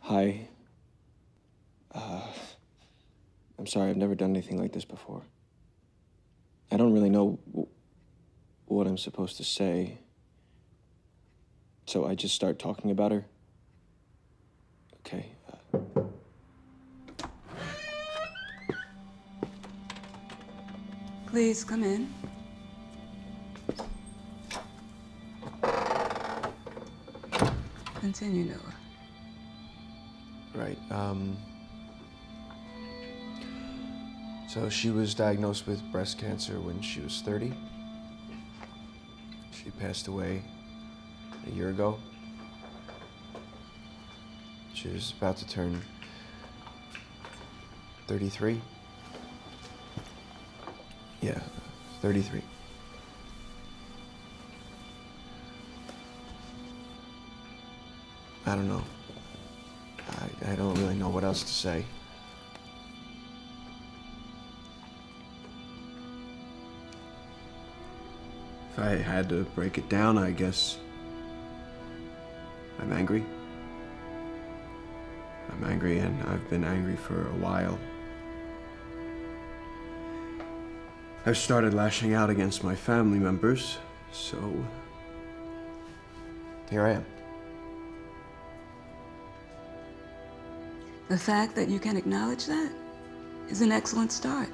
Hi. I'm sorry, I've never done anything like this before. I don't really know what I'm supposed to say. So I just start talking about her? Okay. Please come in. Continue, Noah. Right, so she was diagnosed with breast cancer when she was 30. She passed away a year ago. She was about to turn 33. Yeah, 33. I don't know. I don't really know what else to say. If I had to break it down, I guess I'm angry. I'm angry, and I've been angry for a while. I've started lashing out against my family members, so here I am. The fact that you can acknowledge that is an excellent start.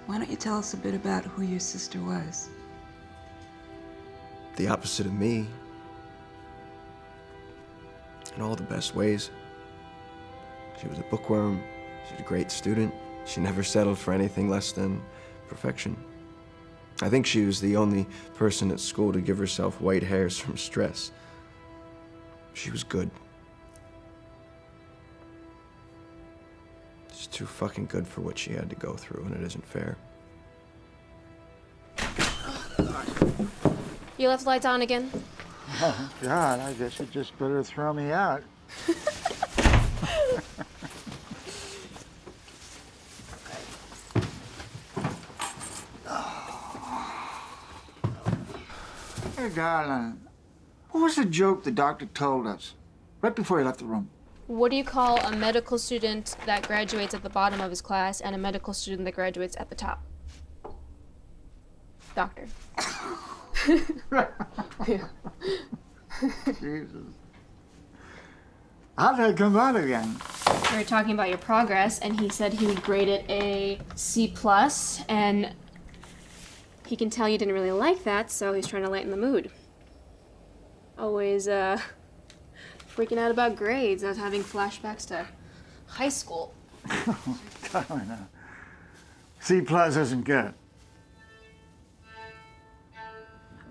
Why don't you tell us a bit about who your sister was? The opposite of me. In all the best ways. She was a bookworm. She was a great student. She never settled for anything less than perfection. I think she was the only person at school to give herself white hairs from stress. She was good. She's too fucking good for what she had to go through, and it isn't fair. You left the lights on again? Oh, God, I guess you just better throw me out. Hey, darling, what was the joke the doctor told us right before he left the room? What do you call a medical student that graduates at the bottom of his class and a medical student that graduates at the top? Doctor. Jesus. How'd that come out again? We were talking about your progress, and he said he would grade it a C+, and he can tell you didn't really like that, so he's trying to lighten the mood. Always, freaking out about grades. I was having flashbacks to high school. Darling, C+ isn't good.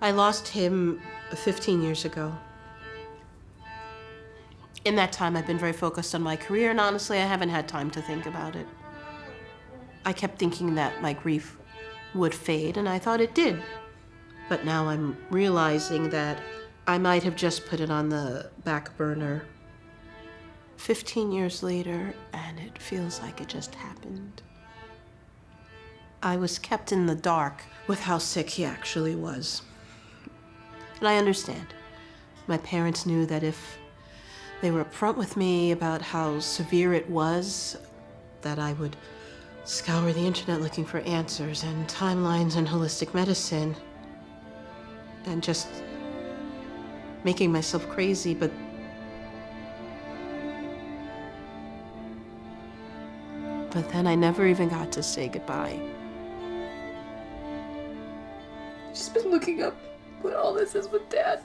I lost him 15 years ago. In that time, I've been very focused on my career, and honestly, I haven't had time to think about it. I kept thinking that my grief would fade, and I thought it did. But now I'm realizing that I might have just put it on the back burner 15 years later, and it feels like it just happened. I was kept in the dark with how sick he actually was. And I understand. My parents knew that if they were upfront with me about how severe it was, that I would scour the internet looking for answers and timelines and holistic medicine and just making myself crazy, but then I never even got to say goodbye. Just been looking up what all this is with Dad.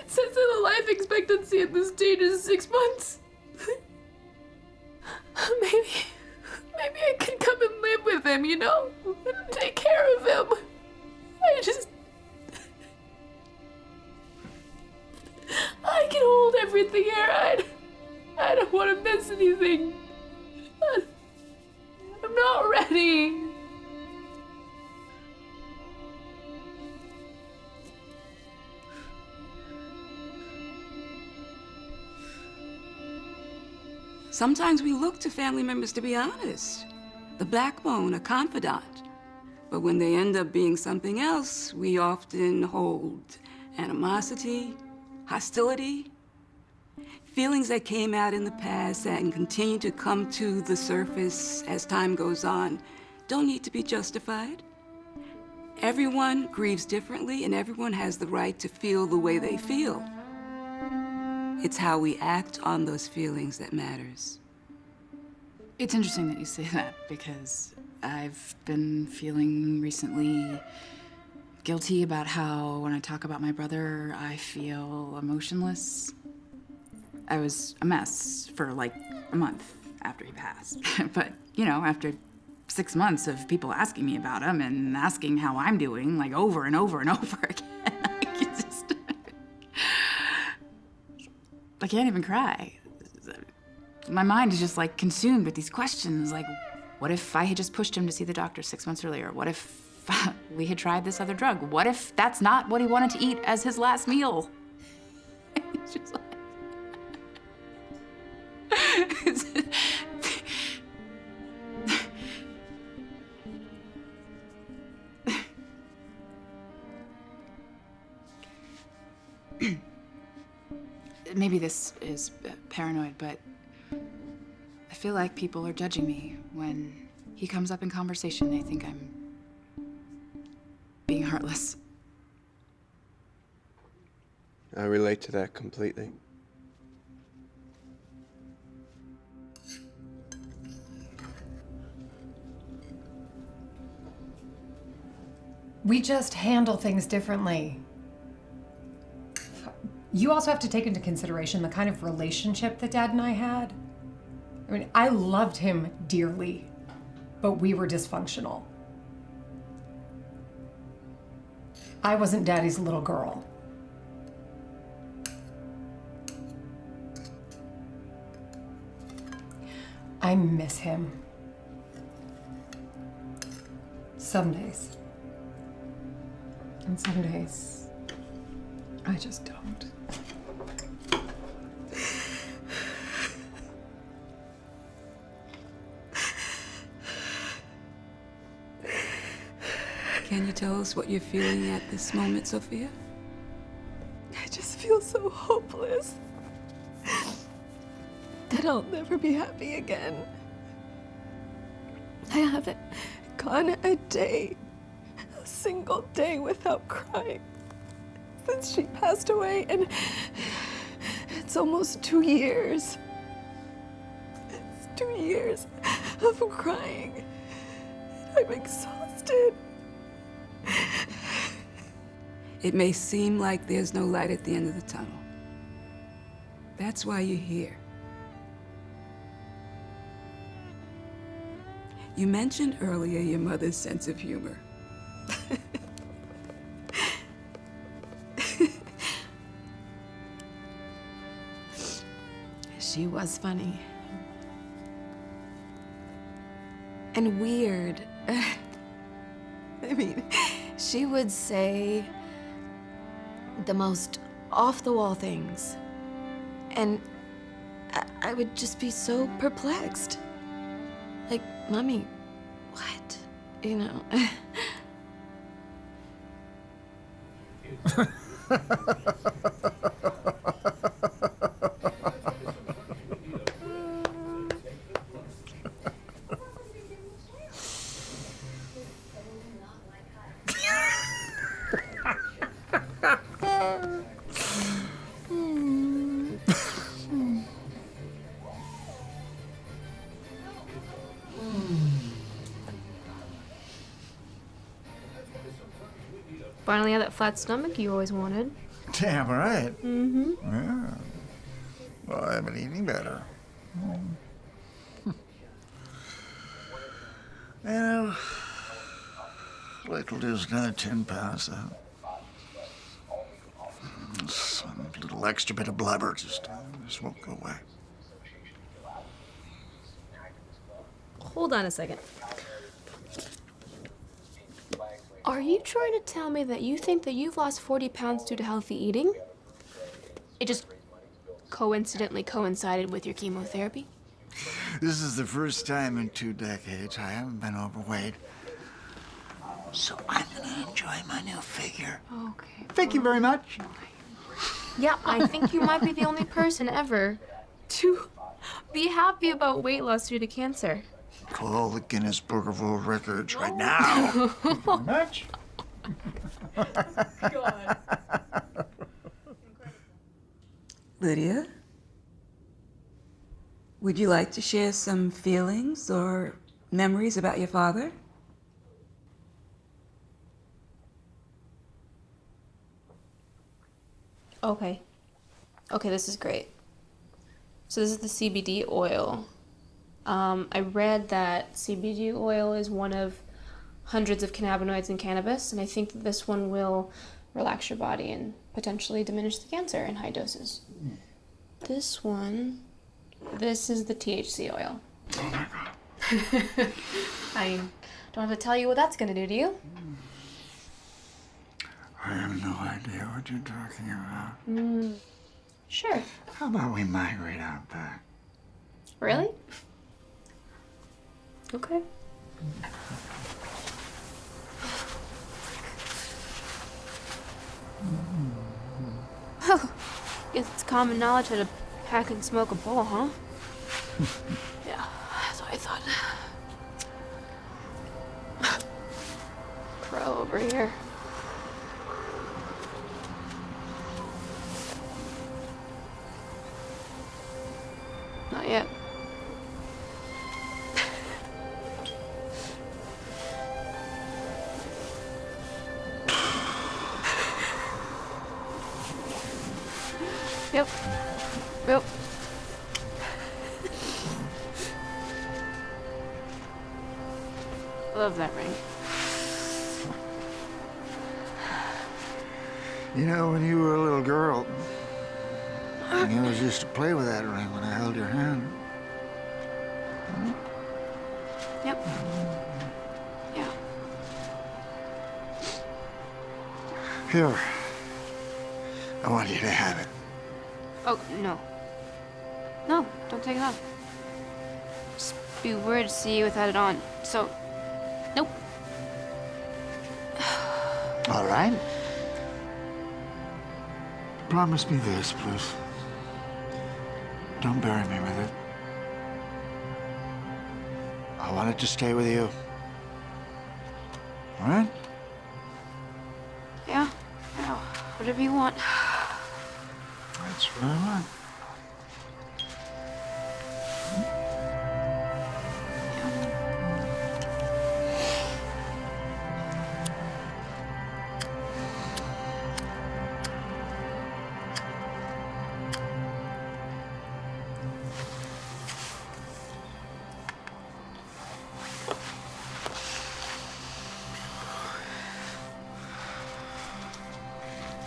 It says that the life expectancy at this stage is 6 months. Maybe I can come and live with him, you know? And take care of him. I can hold everything here. I don't want to miss anything. I'm not ready. Sometimes we look to family members to be honest, the backbone, a confidant. But when they end up being something else, we often hold animosity, hostility, feelings that came out in the past and continue to come to the surface as time goes on don't need to be justified. Everyone grieves differently, and everyone has the right to feel the way they feel. It's how we act on those feelings that matters. It's interesting that you say that, because I've been feeling recently guilty about how when I talk about my brother, I feel emotionless. I was a mess for like a month after he passed. But, you know, after 6 months of people asking me about him and asking how I'm doing, like over and over and over again, I can't even cry. My mind is just like consumed with these questions, like, what if I had just pushed him to see the doctor 6 months earlier? What if we had tried this other drug? What if that's not what he wanted to eat as his last meal? It's just like... Maybe this is paranoid, but I feel like people are judging me. When he comes up in conversation, they think I'm being heartless. I relate to that completely. We just handle things differently. You also have to take into consideration the kind of relationship that Dad and I had. I mean, I loved him dearly, but we were dysfunctional. I wasn't Daddy's little girl. I miss him. Some days. And some days, I just don't. Can you tell us what you're feeling at this moment, Sophia? I just feel so hopeless that I'll never be happy again. I haven't gone a day, a single day without crying since she passed away, and it's almost 2 years. It's 2 years of crying. I'm exhausted. It may seem like there's no light at the end of the tunnel. That's why you're here. You mentioned earlier your mother's sense of humor. She was funny. And weird. I mean, she would say the most off-the-wall things. And I would just be so perplexed. Like, Mommy, what? You know? Finally had that flat stomach you always wanted. Damn right. Mm-hmm. Yeah. Well, I've been eating better. Well, wait till there's another 10 pounds out. Some little extra bit of blubber just won't go away. Hold on a second. Are you trying to tell me that you think that you've lost 40 pounds due to healthy eating? It just coincidentally coincided with your chemotherapy? This is the first time in 2 decades I haven't been overweight. So I'm gonna enjoy my new figure. Okay. Thank you very much. Yeah, I think you might be the only person ever to be happy about weight loss due to cancer. Call the Guinness Book of World Records right now. Much? Lydia, would you like to share some feelings or memories about your father? Okay. Okay, this is great. So this is the CBD oil. I read that CBD oil is one of hundreds of cannabinoids in cannabis, and I think that this one will relax your body and potentially diminish the cancer in high doses. This is the THC oil. Oh my God. I don't have to tell you what that's gonna do to you. I have no idea what you're talking about. Sure. How about we migrate out back? Really? Okay. Guess it's common knowledge how to pack and smoke a bowl, huh? Yeah, that's what I thought. Crow over here. Not yet. Yep. Yep. Love that ring. You know, when you were a little girl, you always used to play with that ring when I held your hand. Yep. Yeah. Here. I want you to have it. Oh, no. No, don't take it off. Just be weird to see you without it on. So, nope. All right. Promise me this, please. Don't bury me with it. I want it to stay with you. All right? Yeah, whatever you want. That's what I want.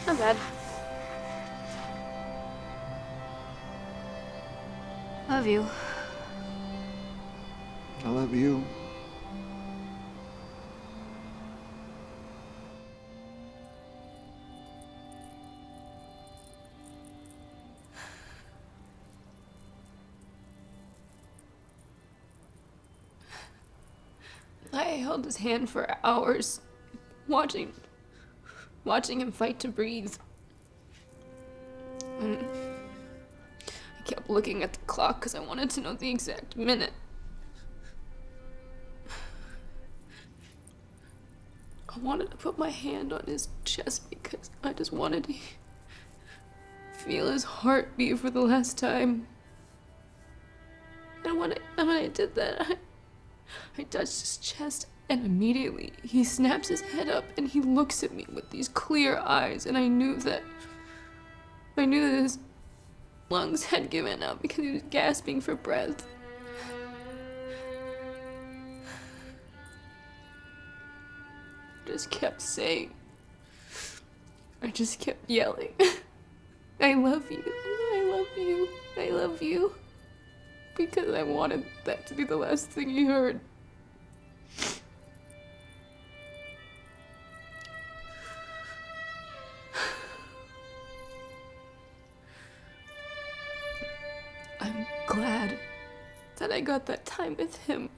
Not bad. Love you. I love you. I held his hand for hours, watching him fight to breathe. And I kept looking at the clock because I wanted to know the exact minute. I wanted to put my hand on his chest because I just wanted to feel his heartbeat for the last time. And when I did that, I touched his chest, and immediately he snaps his head up and he looks at me with these clear eyes, and I knew that his lungs had given out because he was gasping for breath. Just kept saying, I just kept yelling, I love you, I love you, I love you. Because I wanted that to be the last thing he heard. I'm glad that I got that time with him.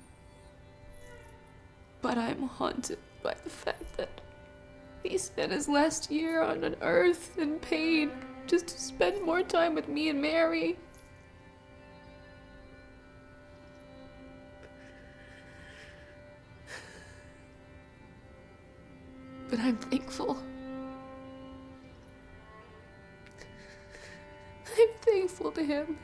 But I'm haunted by the fact that he spent his last year on an earth in pain just to spend more time with me and Mary. But I'm thankful. I'm thankful to him.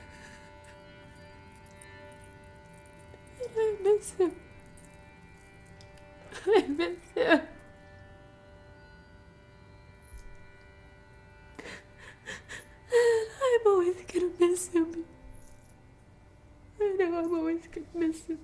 And I miss him. I miss him. And I'm always gonna miss him. I know I'm always gonna miss him.